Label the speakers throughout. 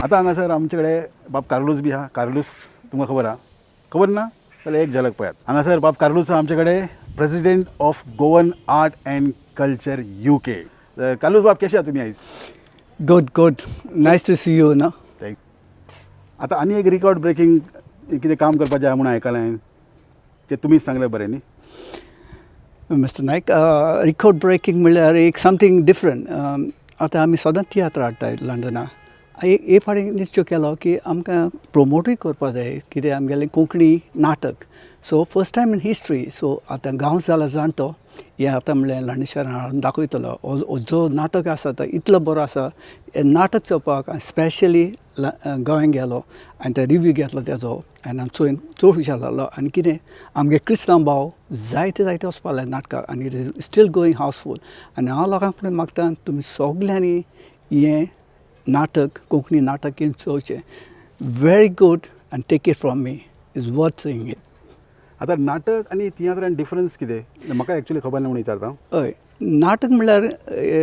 Speaker 1: आता हांगासर आमचे कडेन बाब कार्लोस बी आहा. कार्लोस तुमकां खबर आहा? खबर ना जाल्यार एक झलक पळयात. हांगासर बाब कार्लोस आहा आमचे कडेन, president of Goan art and culture UK. Carlos बाब कशे आहा तुमी आयज?
Speaker 2: Good. Nice to see you, no?
Speaker 1: आता आनी एक रिकॉर्ड ब्रेकिंग कितें काम करपाचें आहा म्हणून आयकलां हांवें. तें तुमीच सांगलें बरें न्ही?
Speaker 2: Mr. Naik, record breaking म्हळ्यार एक समथींग डिफरंट. आतां आमी सदां तियात्र हाडटाय लंडना. हे फावटी निश्चय केलो की आमकां प्रोमोटूय करपा जाय कितें आमगेलें कोंकणी नाटक. So first time in history. So आतां गांव जाला जाणटो हें आतां म्हणल्यार लंडन शहरान हाडून दाखयतलो. हो जो नाटक आसा तो इतलो बरो आसा. हें नाटक चोवपाक स्पेशली गोंयांत गेलो आनी ते रिव्यू घेतलो तेजो आनी हांव चड हुशार जालो. आनी कितें आमगे क्रिस्तांव भाव जायते वचपा लागले नाटकाक आनी इट इज स्टील गोईंग हावसफूल. आनी हांव लोकांक फुडें मागता तुमी सगल्यांनी हें नाटक कोंकणी नाटक येवन चोवचें. व्हेरी गूड आनी take it from me. Is worth seeing it.
Speaker 1: आतां नाटक आनी तियात्रान डिफरन्स कितें म्हाका एक्चुली खबर ना म्हणून विचारता.
Speaker 2: हय, नाटक म्हणल्यार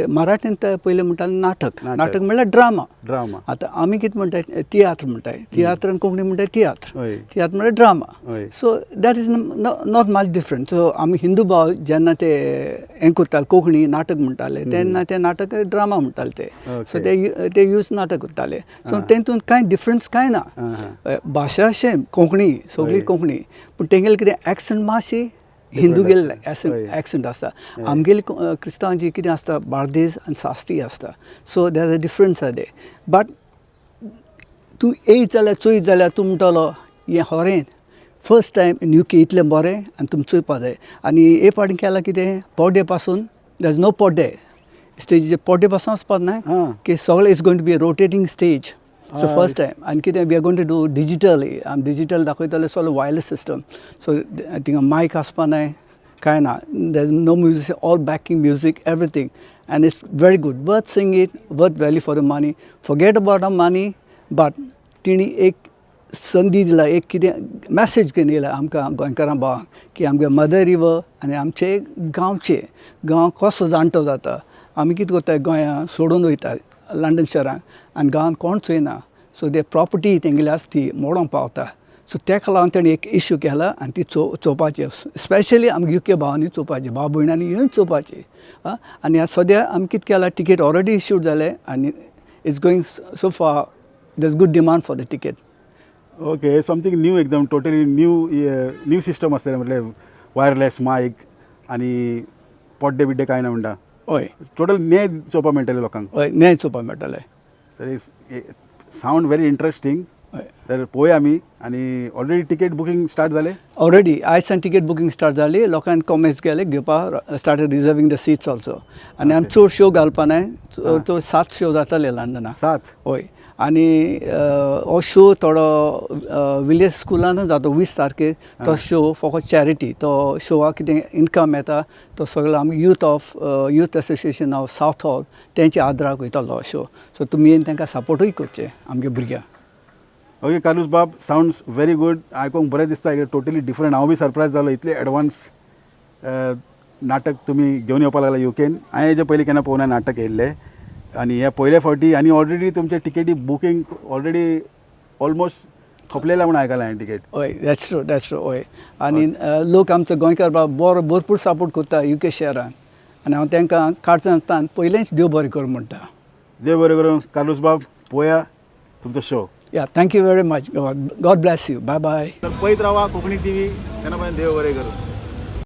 Speaker 2: मराठीन ते पयलें म्हणटाले नाटक. नाटक म्हणल्यार ड्रामा. आतां आमी कितें म्हणटाय तियात्र म्हणटाय. तियात्रान कोंकणी म्हणटाय तियात्र. तियात्र म्हणल्यार drama. So that is not much different. So आमी हिंदू भाव जेन्ना ते हें करताले कोंकणी नाटक म्हणटाले तेन्ना ते नाटक ड्रामा म्हणटाले ते. सो ते यूज नाटक करताले. सो तेतून कांय डिफरन्स कांय ना. भाशा सेम कोंकणी सगळी कोंकणी पूण तेंगेले कितें एक्संट मातशी हिंदू गेले एक्संट आसता. आमगेली क्रिस्तांवांची कितें आसता बार्देस आनी साश्टी आसता. सो देर अ डिफरन्स आहा दे. बट तूं येयत जाल्यार चोयत जाल्यार तूं म्हणटलो हें खरें फर्स्ट टायम इन UK इतलें बरें आनी तुमी चोवपा जाय. आनी हे फावटी केलां कितें पड्डे पासून देर इज नो पड्डे स्टेजीचेर पड्डे पासून वचपाक ना की सगळें is going to be rotating stage. So first time आनी कितें we are going to do digitally. आमी डिजिटल दाखयतले सगळें वायरलेस सिस्टम. सो थिंगा मायक आसपा नाय कांय ना. There is no music all backing music everything आनी it's very good. Worth seeing it. Worth value for the money. Forget about the money. But तिणी एक संदी दिला एक कितें मॅसेज घेवन येयला आमकां गोंयकारां भावांक की आमगे मदर रिवर आनी आमचे गांव कसो जाणटो जाता. आमी कितें करताय गोंयां सोडून वयता लंडन शहरान आनी गांवांत कोण चोयना. सो ते प्रॉपर्टी तेंगेली आसा ती मोडोंक पावता. सो तेका लागून तेणें एक इश्यू केला आनी ती चोवपाची स्पेशली आमगे UK भावांनी चोवपाची भाव भयणांनी येवन चोवपाची. आनी सद्या आमी कितें केलां टिकेट ऑलरेडी इश्यूड जाले आनी इट्स गोईंग सो फार there is good demand for the ticket.
Speaker 1: Okay, something new एकदम टोटली न्यू सिस्टम आसतलें म्हटल्यार वायरलेस मायक आनी पड्डे बिड्डे कांय ना म्हणटा.
Speaker 2: हय,
Speaker 1: टोटल न्याय चोवपाक मेळटलें लोकांक.
Speaker 2: हय, न्याय चोवपाक मेळटलें.
Speaker 1: Sound very interesting. तर पळोवया आमी. आनी ऑलरेडी टिकेट बुकींग स्टार्ट जालें?
Speaker 2: ऑलरेडी आयज सान टिकेट बुकींग स्टार्ट जाली. लोकांनी कॉमेंट्स गेले घेवपाक स्टार्टेड रिजर्वींग द सीट्स ऑल्सो. आनी आमी चड शो घालपा नाय. 7 शो जाताले लंडना.
Speaker 1: 7?
Speaker 2: हय. आनी हो शो थोडो विलियर्स स्कुलान जाता 20 तारखेर. तो शो फकत चॅरिटी. तो शोवाक कितें इनकम येता तो सगळो आमी youth association of south hall तेंच्या आदाराक वयतलो हो शो. सो तुमी येवन तांकां सपोर्टूय करचें आमगे भुरग्यांक.
Speaker 1: ओके कार्लोस बाब, सावंड्स व्हेरी गूड. आयकूंक बरें दिसता. Totally different. हांव बी सरप्रायज जालो इतलें एडवान्स नाटक तुमी घेवन येवपाक लागला UKन. हांवें हेजे पयलीं केन्ना पळोवना नाटक येयल्लें आनी हे पयले फावटी. आनी ऑलरेडी तुमचे टिकेटी बुकींग ऑलरेडी ऑलमोस्ट खपलेला म्हणून आयकलां हांवें टिकेट.
Speaker 2: हय, दॅट्स ट्रू. हय. आनी लोक आमचो गोंयकार बाब भरपूर सपोर्ट करता UK शहरान. आनी हांव तांकां काडचान पयलेंच देव बरें करूं म्हणटा.
Speaker 1: देव बरें करूं. कार्लोस बाब पळोवया तुमचो show.
Speaker 2: Yeah, thank you very much. God bless you. Bye bye.
Speaker 1: तर पळयत रावा कोंकणी TV. तेन्ना देव बरें करूं.